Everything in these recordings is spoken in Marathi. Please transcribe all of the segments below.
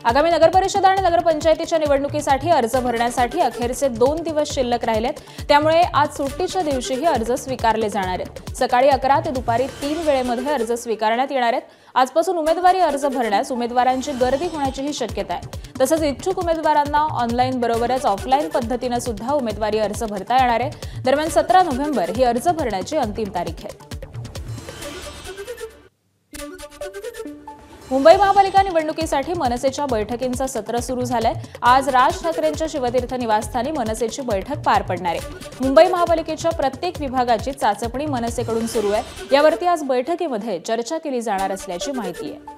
आगामी नगरपरिषद आणि नगरपंचायतीच्या निवडणुकीसाठी अर्ज भरण्यासाठी अखेरचे 2 दिवस शिल्लक राहिलेत। त्यामुळे आज सुट्टीच्या दिवशीही अर्ज स्वीकारले जाणार आहेत। सकाळी 11 ते दुपारी 3 वेळेमध्ये अर्ज स्वीकारण्यात येणार आहेत। आजपासून उमेदवारी अर्ज भरण्यास उमेदवारांची गर्दी होण्याचीही शक्यता आहे। तसंच इच्छुक उमेदवारांना ऑनलाईन बरोबरच ऑफलाईन पद्धतीने सुद्धा उमेदवारी अर्ज भरता येणार आहे। दरम्यान 17 नोव्हेंबर ही अर्ज भरण्याची अंतिम तारीख आहे। मुंबई महापालिका निवडणुकीसाठी मनसेच्या बैठकींचं सत्र सुरू झालंय। आज राज ठाकरेंच्या शिवतीर्थ निवासस्थानी मनसेची बैठक पार पडणार आहे। मुंबई महापालिकेच्या प्रत्येक विभागाची चाचपणी मनसेकडून सुरू आहे। यावरती आज बैठकीमध्ये चर्चा केली जाणार असल्याची माहिती आहे।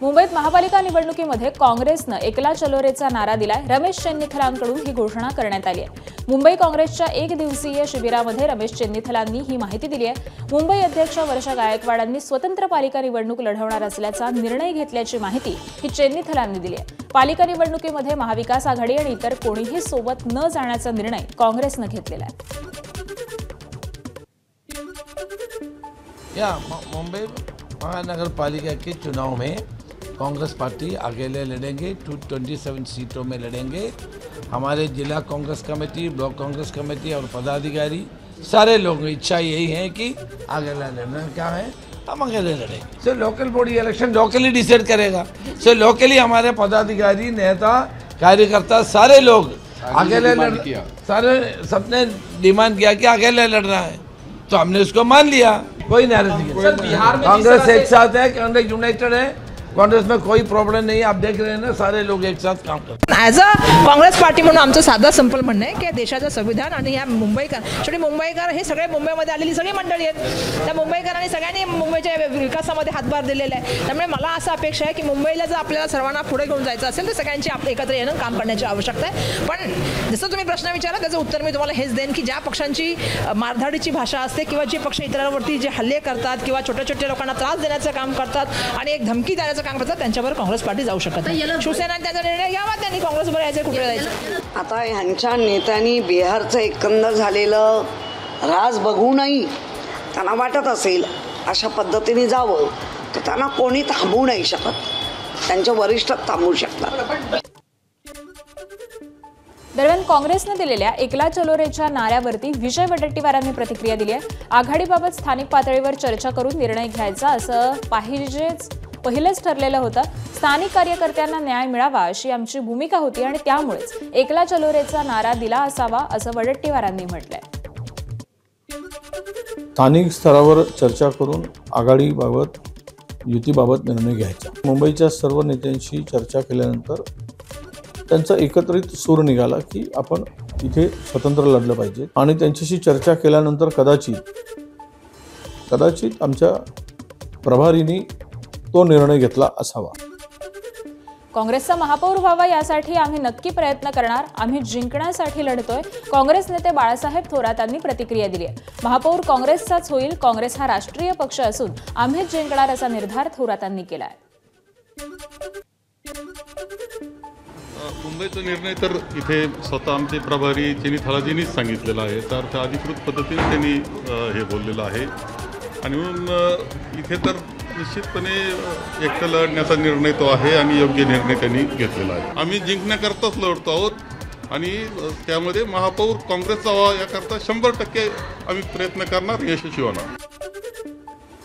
मुंबईत महापालिका निवडणुकीमध्ये काँग्रेसनं एकला चलो रेचा नारा दिलाय। रमेश चेन्नीथलांकडून ही घोषणा करण्यात आली आहे। मुंबई काँग्रेसच्या 1 दिवसीय शिबिरामध्ये रमेश चेन्नीथलांनी ही माहिती दिली आहे। मुंबई अध्यक्ष वर्षा गायकवाडांनी स्वतंत्र पालिका निवडणूक लढवणार असल्याचा निर्णय घेतल्याची माहिती ही चेन्नीथलांनी दिली आहे। पालिका निवडणुकीमध्ये महाविकास आघाडी आणि इतर कोणीही सोबत न जाण्याचा निर्णय काँग्रेसनं घेतलेला आहे। मुंबई महानगर पालिका के चुनाव में कांग्रेस पार्टी अकेले लड़ेंगे। 227 सीटों में लड़ेंगे। हमारे जिला Congress committee, block Congress committee और पदाधिकारी सारे लोगों की इच्छा यही है कि अकेला लड़ना क्या है, हम अकेले लड़ेंगे। So local body election locally decide करेगा। सो लोकली हमारे पदाधिकारी, नेता, कार्यकर्ता सारे लोग अकेले सारे सबने डिमांड किया कि अकेले लड़ना है, तो हमने उसको मान लिया। कोई नाराजगी नहीं। कांग्रेस एक साथ है, कांग्रेस यूनाइटेड है, कांग्रेस में कोई प्रॉब्लम नहीं है। आप देख रहे हैं ना, सारे लोग एक साथ काम करते हैं। ॲज अ काँग्रेस पार्टी म्हणून आमचं साधा सिंपल म्हणणं आहे की देशाचं संविधान आणि या मुंबईकर, शेवटी मुंबईकर हे सगळे मुंबईमध्ये आलेली सगळी मंडळी आहेत। त्या मुंबईकरांनी सगळ्यांनी मुंबईच्या विकासामध्ये हातभार दिलेला आहे। त्यामुळे मला असं अपेक्षा आहे की मुंबईला जर आपल्याला सर्वांना पुढे घेऊन जायचं असेल तर सगळ्यांची एकत्र येणं काम करण्याची आवश्यकता आहे। पण जसं तुम्ही प्रश्न विचारला त्याचं उत्तर मी तुम्हाला हेच देईन की ज्या पक्षांची मारधाडीची भाषा असते किंवा जे पक्ष इतरांवरती जे हल्ले करतात किंवा छोट्या छोट्या लोकांना त्रास देण्याचं काम करतात आणि एक धमकी देण्याचं काम करतात त्यांच्यावर काँग्रेस पार्टी जाऊ शकत नाही। शिवसेनेने त्याचा निर्णय घ्यावा, त्यांनी काँग्रेसवर यायचं, कुठे जायचं। आता ह्यांच्या नेत्यांनी बिहारचं एकंदर झालेलं राज बघूनही त्यांना वाटत असेल अशा पद्धतीने जावं, तर त्यांना कोणी थांबवू नाही शकत। त्यांचे वरिष्ठ थांबवू शकतात। दरम्यान काँग्रेसने दिलेल्या एकला चलो रेच्या नाऱ्यावरती विजय वडेट्टीवारांनी प्रतिक्रिया दिली आहे। आघाडीबाबत स्थानिक पातळीवर चर्चा करून निर्णय घ्यायचा असं पहिलेच ठरलेलं होतं। स्थानिक कार्यकर्त्यांना न्याय मिळावा अशी आमची भूमिका होती आणि त्यामुळेच एकला चलो रेचा नारा दिला असावा असं वडेट्टीवारांनी म्हटलंय। स्थानिक स्तरावर चर्चा करून आघाडीबाबत, युतीबाबत निर्णय घ्यायचा। मुंबईच्या सर्व नेत्यांशी चर्चा केल्यानंतर त्यांचा एकत्रित सूर निघाला की आपण इथे स्वतंत्र लढलं पाहिजे आणि त्यांच्याशी चर्चा केल्यानंतर कदाचित आमच्या प्रभारींनी तो निर्णय घेतला असावा। काँग्रेसचा महापौर व्हावा यासाठी आम्ही नक्की प्रयत्न करणार। आम्ही जिंकण्यासाठी लढतोय। काँग्रेस नेते बाळासाहेब थोरातांनी प्रतिक्रिया दिली आहे। महापौर काँग्रेसचाच होईल। काँग्रेस हा राष्ट्रीय पक्ष असून आम्हीच जिंकणार असा निर्धार थोरातांनी केला आहे। मुंबईचा निर्णय तर इथे स्वतः आमचे प्रभारी चेन्नीथलाजींनीच सांगितलेला आहे। तर त्या अधिकृत पद्धतीने त्यांनी हे बोललेलं आहे आणि म्हणून इथे तर निश्चितपणे एकटं लढण्याचा निर्णय तो आहे आणि योग्य निर्णय त्यांनी घेतलेला आहे। आम्ही जिंकण्याकरताच लढतो आहोत आणि त्यामध्ये महापौर काँग्रेसचा व्हावा याकरता 100% आम्ही प्रयत्न करणार, यशस्वी होणार।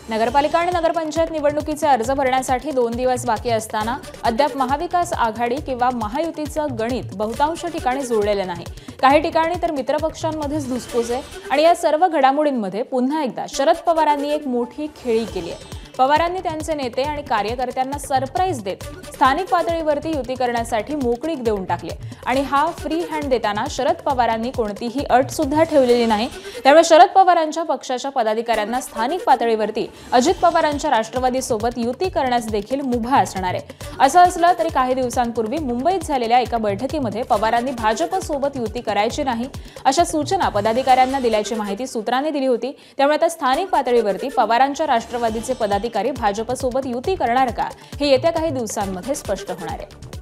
नगरपालिका आणि नगरपंचायत निवडणुकीचे अर्ज भरण्यासाठी 2 दिवस बाकी असताना अद्याप महाविकास आघाडी किंवा महायुतीचं गणित बहुतांश ठिकाणी जुळलेलं नाही। काही ठिकाणी तर मित्रपक्षांमध्येच धुसफूस आहे आणि या सर्व घडामोडींमध्ये पुन्हा एकदा शरद पवारांनी एक मोठी खेळी केली आहे। पवारांनी त्यांचे नेते आणि कार्यकर्त्यांना सरप्राईज देत स्थानिक पातळीवरती युती करण्यासाठी मोकळीक देऊन टाकली आणि हा फ्री हँड देताना शरद पवारांनी कोणतीही अट सुद्धा ठेवलेली नाही। त्यामुळे शरद पवारांच्या पक्षाच्या पदाधिकाऱ्यांना स्थानिक पातळीवरती अजित पवारांच्या राष्ट्रवादी सोबत युती करण्यास देखील मुभा असणार आहे। असं असलं तरी काही दिवसांपूर्वी मुंबईत झालेल्या एका बैठकीमध्ये पवारांनी भाजप सोबत युती करायची नाही अशा सूचना पदाधिकाऱ्यांना दिल्याची माहिती सूत्रांनी दिली होती। त्यामुळे आता स्थानिक पातळीवरती पवारांच्या राष्ट्रवादीचे पदाधिकारी भाजप सोबत युती करणार का हे येत्या काही दिवसांमध्ये स्पष्ट होणार आहे।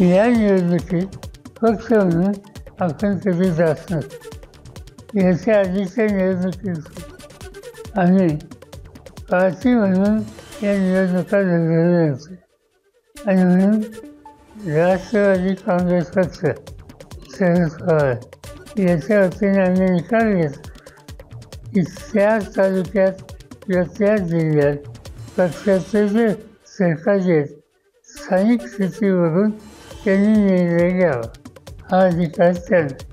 या निवडणुकीत पक्ष म्हणून आपण कधी जात नसतो। याच्या आधीच्या निवडणुकीत आम्ही पार्टी म्हणून या निवडणुका लढवल्या होत्या आणि म्हणून राष्ट्रवादी काँग्रेस पक्ष शरद पवार याच्या वतीने आम्ही निकाल घेतला की त्या तालुक्यात किंवा त्या जिल्ह्यात पक्षाचे जे सरकारी आहेत स्थानिक स्थितीवरून त्यांनी निर्णय घ्यावा, हा अधिकार त्यांना.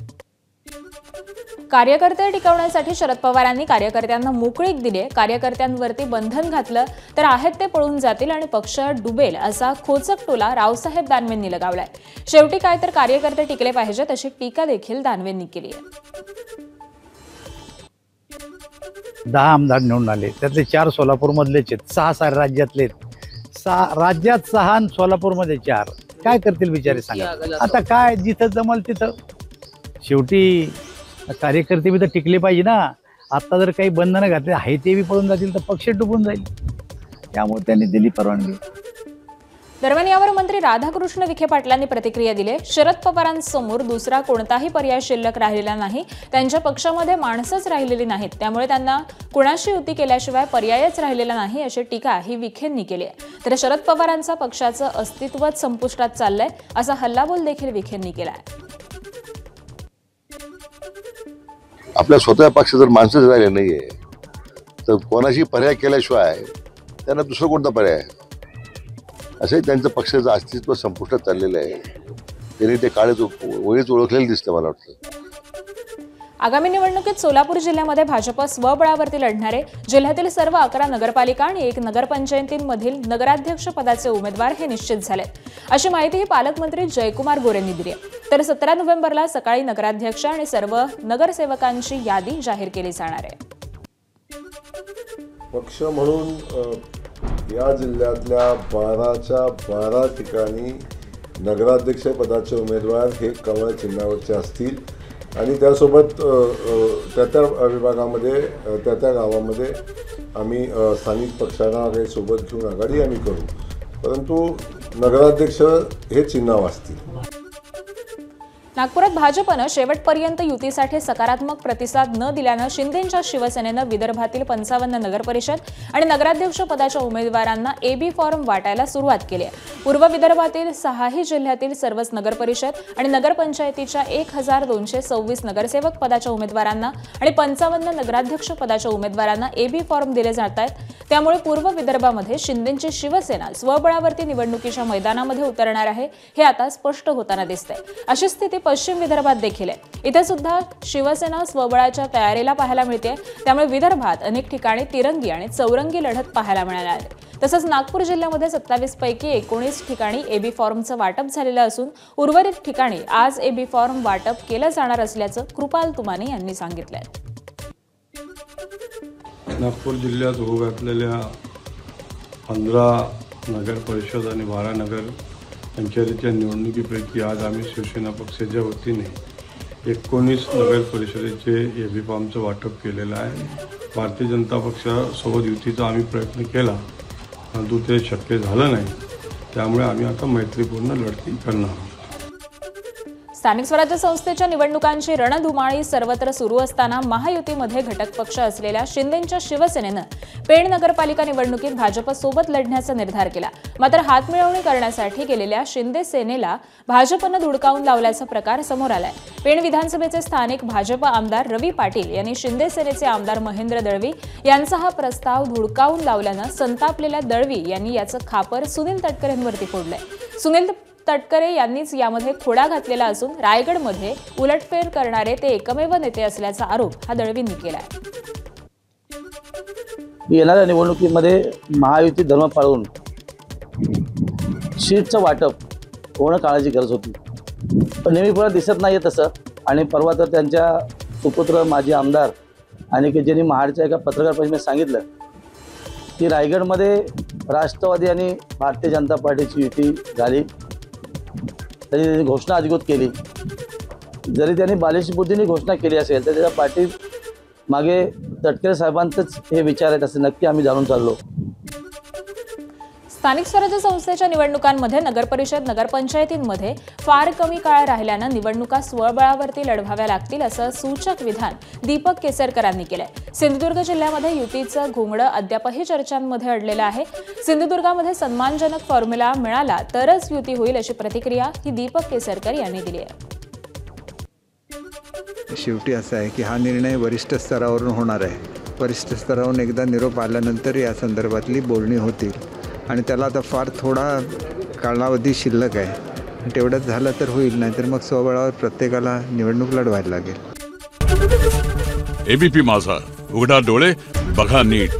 कार्यकर्ते टिकवण्यासाठी शरद पवारांनी कार्यकर्त्यांना मोकळीक दिली आहे. कार्यकर्त्यांवरती बंधन घातलं तर आहेत ते पळून जातील आणि पक्ष डुबेल असा खोचक टोला रावसाहेब दानवेंनी लगावलाय. शेवटी काय तर कार्यकर्ते टिकले पाहिजेत अशी टीका देखील दानवेंनी केली आहे. 10 आमदार निवडून आले, त्यातले 4 सोलापूरमधलेच आहेत, 6 सारे राज्यातले आहेत. राज्यात 6 आणि सोलापूरमध्ये 4. काय करतील बिचारे सांगा. आता काय जिथं जमल तिथं. शेवटी कार्यकर्ते बी तर टिकले पाहिजे ना. आता जर काही बंधनं घातले आहे ते बी पळून जातील तर पक्ष डुबून जाईल. त्यामुळे त्यांनी दिली परवानगी. दरम्यान यावर मंत्री राधाकृष्ण विखे पाटलांनी प्रतिक्रिया दिली. शरद पवारांसमोर दुसरा कोणताही पर्याय शिल्लक राहिलेला नाही. त्यांच्या पक्षामध्ये माणसंच राहिलेली नाहीत, त्यामुळे त्यांना कुणाशी युती केल्याशिवाय पर्यायच राहिलेला नाही अशी टीका ही विखेंनी केली आहे. तर शरद पवारांचा पक्षाचं अस्तित्वच संपुष्टात चाललंय असा हल्लाबोल देखील विखेंनी केला आहे. आपल्या स्वतः पक्ष जर माणसंच राहिले नाहीये तर कोणाशी पर्याय केल्याशिवाय त्यांना दुसरं कोणता पर्याय आहे. असंही त्यांचं पक्षाचं अस्तित्व संपुष्टात चाललेलं आहे. त्यांनी ते काळच वेळीच ओळखलेलं दिसतं मला वाटतं. आगामी निवडणुकीत सोलापूर जिल्ह्यामध्ये भाजप स्वबळावरती लढणारे जिल्ह्यातील सर्व 11 नगरपालिका आणि 1 नगरपंचायतींमधील नगराध्यक्ष पदाचे उमेदवार हे निश्चित झालेत अशी माहिती ही पालकमंत्री जयकुमार गोरेंनी दिली आहे. तर 17 नोव्हेंबरला सकाळी नगराध्यक्ष आणि सर्व नगरसेवकांची यादी जाहीर केली जाणार आहे. पक्ष म्हणून या जिल्ह्यातल्या 12च्या 12 ठिकाणी नगराध्यक्ष पदाचे उमेदवार हे कमळ चिन्हावरचे असतील आणि त्यासोबत त्या विभागामध्ये त्या गावामध्ये आम्ही स्थानिक पक्षांना काही सोबत घेऊन आघाडी आम्ही करू, परंतु नगराध्यक्ष हे चिन्हावर असतील. नागपुरात भाजपनं शेवटपर्यंत युतीसाठी सकारात्मक प्रतिसाद न दिल्यानं शिंदेंच्या शिवसेनेनं विदर्भातील 55 नगरपरिषद आणि नगराध्यक्ष पदाच्या उमेदवारांना एबी फॉर्म वाटायला सुरुवात केली आहे. पूर्व विदर्भातील 6ही जिल्ह्यातील सर्वच नगरपरिषद आणि नगरपंचायतीच्या 1226 नगरसेवक पदाच्या उमेदवारांना आणि 55 नगराध्यक्ष पदाच्या उमेदवारांना एबी फॉर्म दिले जात आहेत. त्यामुळे पूर्व विदर्भामध्ये शिंदेंची शिवसेना स्वबळावरती निवडणुकीच्या मैदानामध्ये उतरणार आहे हे आता स्पष्ट होताना दिसतंय. अशी स्थिती पश्चिम विदर्भात देखील आहे. इथे सुद्धा शिवसेना स्वबळाच्या तयारीला पाहायला मिळते. त्यामुळे विदर्भात अनेक ठिकाणी तिरंगी आणि चौरंगी लढत पाहायला मिळाली आहे. तसंच नागपूर जिल्ह्यामध्ये 27 पैकी 19 ठिकाणी एबी फॉर्मचं वाटप झालेलं असून उर्वरित ठिकाणी आज एबी फॉर्म वाटप केलं जाणार असल्याचं कृपाल तुमाने यांनी सांगितलंय. नागपूर जिल्ह्यात होऊ घातलेल्या 15 नगर परिषद आणि 12 नगर पंचायतीच्या निवडणुकीपैकी आज आम्ही शिवसेना पक्षाच्या वतीने 19 नगर परिषदेचे एबी फॉर्मचं वाटप केलेलं आहे. भारतीय जनता पक्षासोबत युतीचा आम्ही प्रयत्न केला परंतु ते शक्य झालं नाही. त्यामुळे आम्ही आता मैत्रीपूर्ण लढती करणार आहोत. स्थानिक स्वराज्य संस्थेच्या निवडणुकांची रणधुमाळी सर्वत्र सुरू असताना महायुतीमध्ये घटक पक्ष असलेल्या शिंदेंच्या शिवसेनेनं पेण नगरपालिका निवडणुकीत भाजपसोबत लढण्याचा निर्धार केला. मात्र हातमिळवणी करण्यासाठी गेलेल्या शिंदे सेनेला भाजपनं धुडकावून लावल्याचा प्रकार समोर आलाय. पेण विधानसभेचे स्थानिक भाजप आमदार रवी पाटील यांनी शिंदे सेनेचे आमदार महेंद्र दळवी यांचा हा प्रस्ताव धुडकावून लावल्यानं संतापलेल्या दळवी यांनी याचं खापर सुनील तटकरेंवरती फोडलंय. सुनील तटकरे यांनीच यामध्ये खोडा घातलेला असून रायगडमध्ये उलटफेर करणारे ते एकमेव नेते असल्याचा आरोप हा दळवींनी केलाय. येणाऱ्या निवडणुकीमध्ये महायुती धर्म पाळून सीटचं वाटप होणं काळाची गरज होती, पण नेहमीपुढे दिसत नाही तसं. आणि परवा तर त्यांच्या सुपुत्र माजी आमदार आणि की ज्यांनी महाडच्या एका पत्रकार परिषदेत सांगितलं की रायगडमध्ये राष्ट्रवादी आणि भारतीय जनता पार्टीची युती झाली. त्यांनी घोषणा अधिकृत केली. जरी त्यांनी बालिश बुद्धीने घोषणा केली असेल तर त्याच्या पाठी मागे तटकरे साहेबांचंच हे विचार आहेत असं नक्की आम्ही जाणून चाललो. स्थानिक स्वराज्य संस्थेच्या निवडणुकांमध्ये नगरपरिषद नगरपंचायतींमध्ये फार कमी काळ राहिल्यानं निवडणुका स्वबळावरती लढवाव्या लागतील असं सूचक विधान दीपक केसरकरांनी केलंय। सिंधुदुर्ग जिल्ह्यामध्ये युतीचं घोंगडं अद्यापही चर्चांमध्ये अडलेलं आहे। सिंधुदुर्गामध्ये सन्मानजनक फॉर्म्युला मिळाला तरच युती होईल अशी प्रतिक्रिया ही दीपक केसरकर यांनी दिली आहे। शेवटी असं आहे की हा निर्णय वरिष्ठ स्तरावरून होणार आहे। वरिष्ठ स्तरावरून एकदा निरोप आल्यानंतर या संदर्भातली बोलणी होतील आणि त्याला आता फार थोडा कालावधी शिल्लक आहे। तेवढंच झालं तर होईल, नाहीतर मग स्वबळावर प्रत्येकाला निवडणूक लढवायला लागेल। एबीपी माझा, उघडा डोळे बघा नीट।